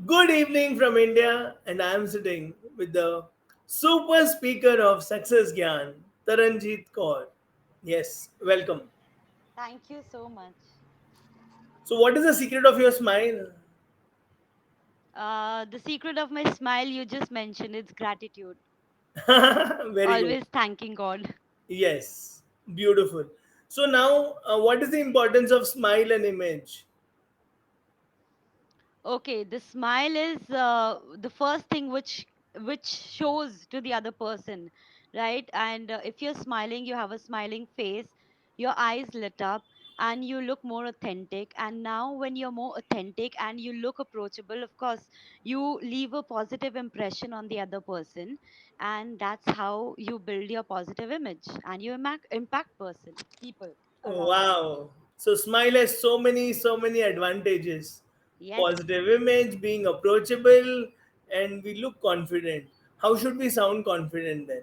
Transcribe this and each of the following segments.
Good evening from India, and I am sitting with the super speaker of Success Gyan, Taranjeet Kaur. Yes, welcome. Thank you so much. So, what is the secret of your smile? The secret of my smile you just mentioned is gratitude. Very good. Always thanking God. Yes, beautiful. So, now what is the importance of smile and image? Okay, the smile is the first thing which shows to the other person, right? And if you're smiling, you have a smiling face, your eyes lit up, and you look more authentic. And now, when you're more authentic and you look approachable, of course, you leave a positive impression on the other person, and that's how you build your positive image and you impact people around you. Wow. So, smile has so many advantages. Yes. Positive image, being approachable, and we look confident. How should we sound confident then?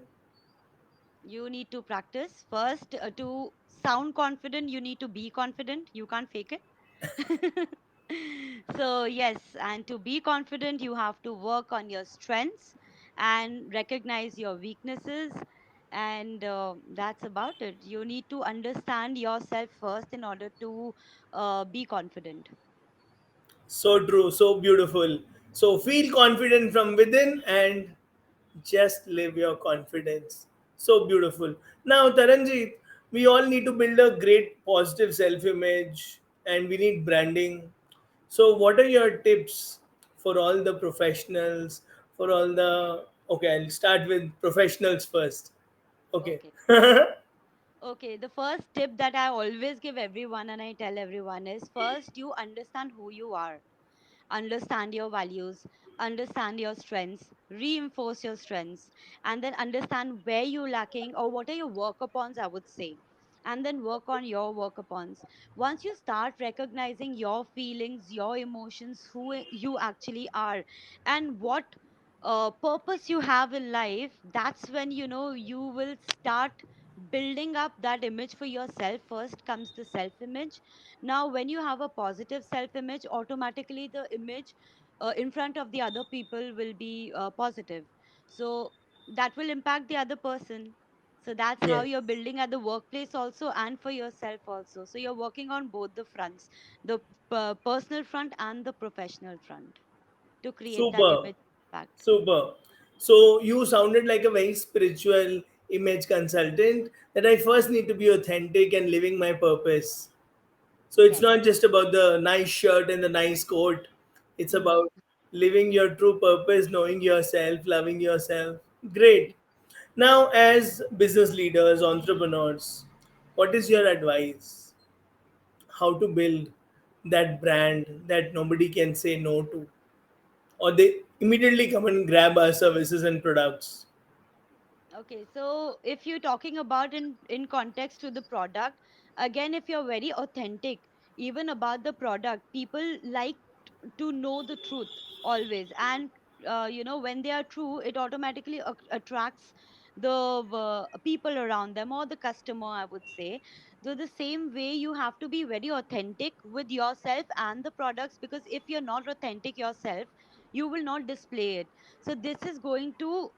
You need to practice first to sound confident. You need to be confident. You can't fake it. So yes, and to be confident you have to work on your strengths and recognize your weaknesses, and that's about it. You need to understand yourself first in order to be confident. So true, so beautiful. So feel confident from within and just live your confidence. So beautiful. Now, Taranjeet, we all need to build a great positive self image and we need branding. So, what are your tips for all the professionals? For all the. Okay, I'll start with professionals first. Okay. Okay. Okay, the first tip that I always give everyone and I tell everyone is first you understand who you are, understand your values, understand your strengths, reinforce your strengths, and then understand where you're lacking or what are your work upons, I would say. And then work on your work upons. Once you start recognizing your feelings, your emotions, who you actually are, and what purpose you have in life, that's when you will start building up that image for yourself. First comes the self image. Now when you have a positive self image, automatically the image in front of the other people will be positive, so that will impact the other person. So that's how Yes. you're building at the workplace also and for yourself also. So you're working on both the fronts, the personal front and the professional front, to create that Super. image impact. Super. So you sounded like a very spiritual image consultant that I first need to be authentic and living my purpose. So it's Yes. not just about the nice shirt and the nice coat. It's Hmm. about living your true purpose, knowing yourself, loving yourself. Great. Now, as business leaders, entrepreneurs, what is your advice? How to build that brand that nobody can say no to? Or they immediately come and grab our services and products. Okay, so if you're talking about in context to the product, again, if you're very authentic, even about the product, people like to know the truth always. And when they are true, it automatically attracts the people around them or the customer, I would say. So the same way, you have to be very authentic with yourself and the products, because if you're not authentic yourself, you will not display it. So this is going to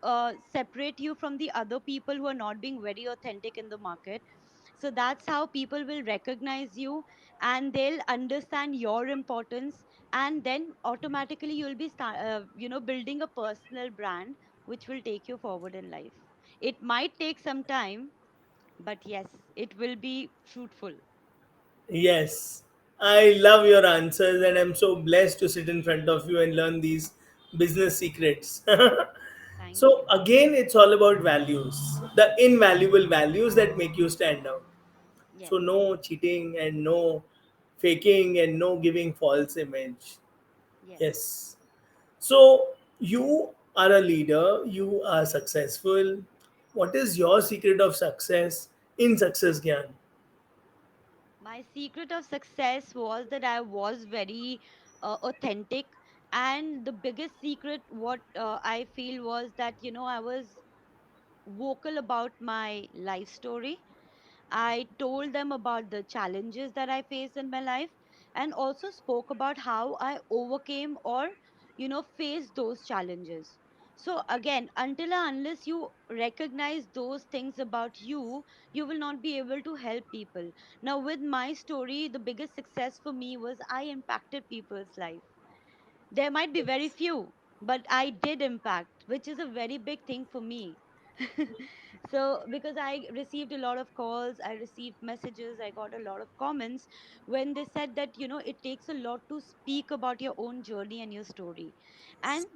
separate you from the other people who are not being very authentic in the market. So that's how people will recognize you, and they'll understand your importance, and then automatically you'll be building a personal brand which will take you forward in life. It might take some time, but yes, it will be fruitful. Yes, I love your answers, and I'm so blessed to sit in front of you and learn these business secrets. Thank So, you. again, it's all about values, the invaluable values that make you stand out. Yes. So, no cheating and no faking and no giving false image. Yes. Yes. So, you are a leader, you are successful. What is your secret of success in Success Gyan? My secret of success was that I was very authentic. And the biggest secret, what I feel, was that, I was vocal about my life story. I told them about the challenges that I faced in my life, and also spoke about how I overcame, or face those challenges. So again, until and unless you recognize those things about you, you will not be able to help people. Now, with my story, the biggest success for me was I impacted people's life. There might be very few, but I did impact, which is a very big thing for me. So, because I received a lot of calls, I received messages, I got a lot of comments when they said that, it takes a lot to speak about your own journey and your story. And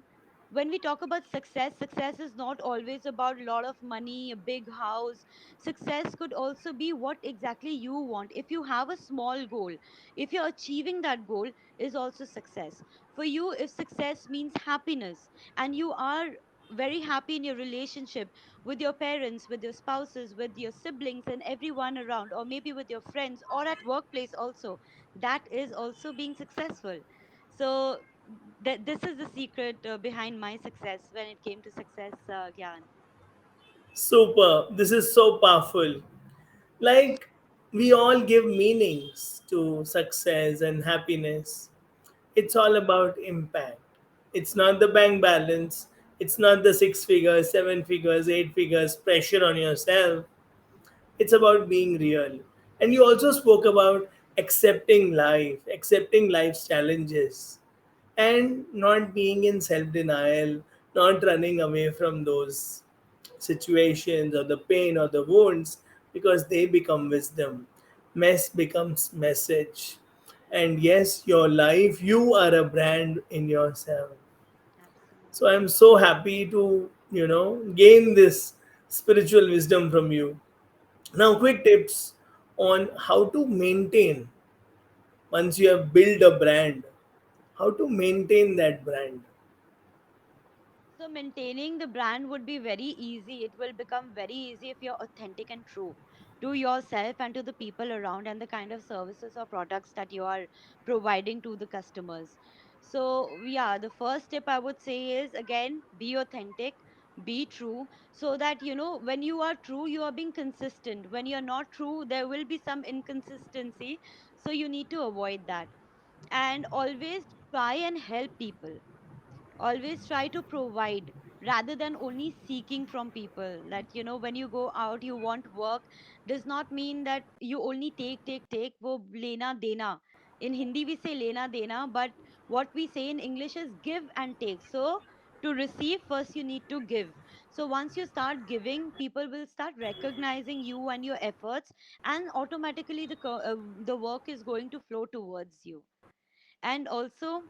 when we talk about success, success is not always about a lot of money, a big house. Success could also be what exactly you want. If you have a small goal, if you're achieving that goal, is also success. For you, if success means happiness and you are very happy in your relationship with your parents, with your spouses, with your siblings, and everyone around, or maybe with your friends, or at workplace also, that is also being successful. So this is the secret behind my success when it came to success, Gyan. Super. This is so powerful. Like, we all give meanings to success and happiness. It's all about impact. It's not the bank balance. It's not the six figures, seven figures, eight figures pressure on yourself. It's about being real. And you also spoke about accepting life's challenges, and not being in self denial, not running away from those situations or the pain or the wounds, because they become wisdom. Mess becomes message. And yes, your life, you are a brand in yourself. So Absolutely. I'm so happy to, gain this spiritual wisdom from you. Now, quick tips on how to maintain once you have built a brand, how to maintain that brand. So maintaining the brand would be very easy. It will become very easy if you're authentic and true to yourself and to the people around and the kind of services or products that you are providing to the customers. So yeah, the first tip I would say is again, be authentic, be true, so that when you are true, you are being consistent. When you're not true, there will be some inconsistency. So you need to avoid that. And always try and help people, always try to provide rather than only seeking from people. That when you go out, you want work, does not mean that you only take wo lena dena. In Hindi we say lena dena, but what we say in English is give and take. So to receive, first you need to give. So once you start giving, people will start recognizing you and your efforts, and automatically the work is going to flow towards you. And also,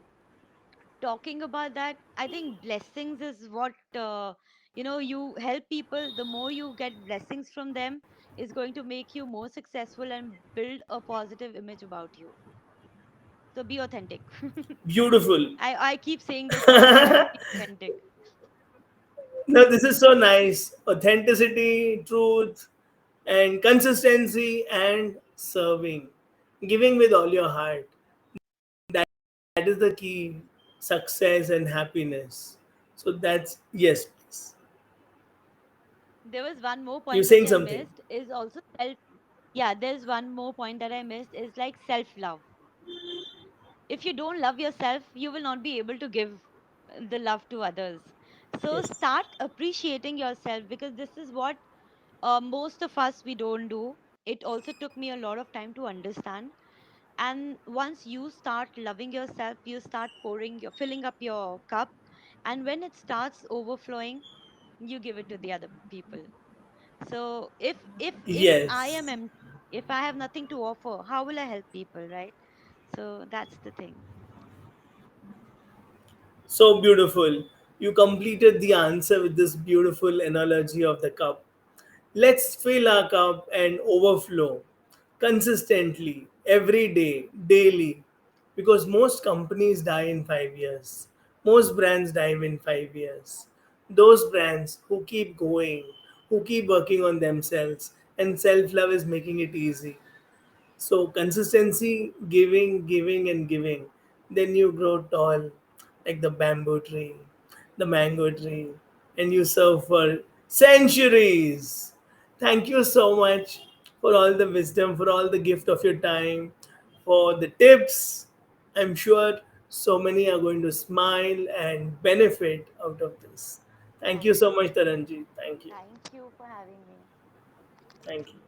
talking about that, I think blessings is what you help people, the more you get blessings from them, is going to make you more successful and build a positive image about you. So be authentic. Beautiful. I keep saying this all the time, be authentic. No, this is so nice. Authenticity, truth, and consistency, and serving. Giving with all your heart. That is the key success and happiness. So that's, yes, please. There was one more You're point which saying I something. missed, is also self. Yeah, there's one more point that I missed, is like self love. If you don't love yourself, you will not be able to give the love to others. So Yes. start appreciating yourself, because this is what most of us we don't do. It also took me a lot of time to understand. And once you start loving yourself, you start filling up your cup, and when it starts overflowing, you give it to the other people. So if I am Yes. empty, if I have nothing to offer, how will I help people, right? So that's the thing. So beautiful. You completed the answer with this beautiful analogy of the cup. Let's fill our cup and overflow consistently, every day, daily. Because most companies die in 5 years, most brands die in 5 years. Those brands who keep going, who keep working on themselves, and self love is making it easy. So consistency, giving, giving, and giving. Then you grow tall, like the bamboo tree, the mango tree, and you serve for centuries. Thank you so much for all the wisdom, for all the gift of your time, for the tips. I'm sure so many are going to smile and benefit out of this. Thank you Thank so you. much, Taranji. Thank you. Thank you for having me. Thank you.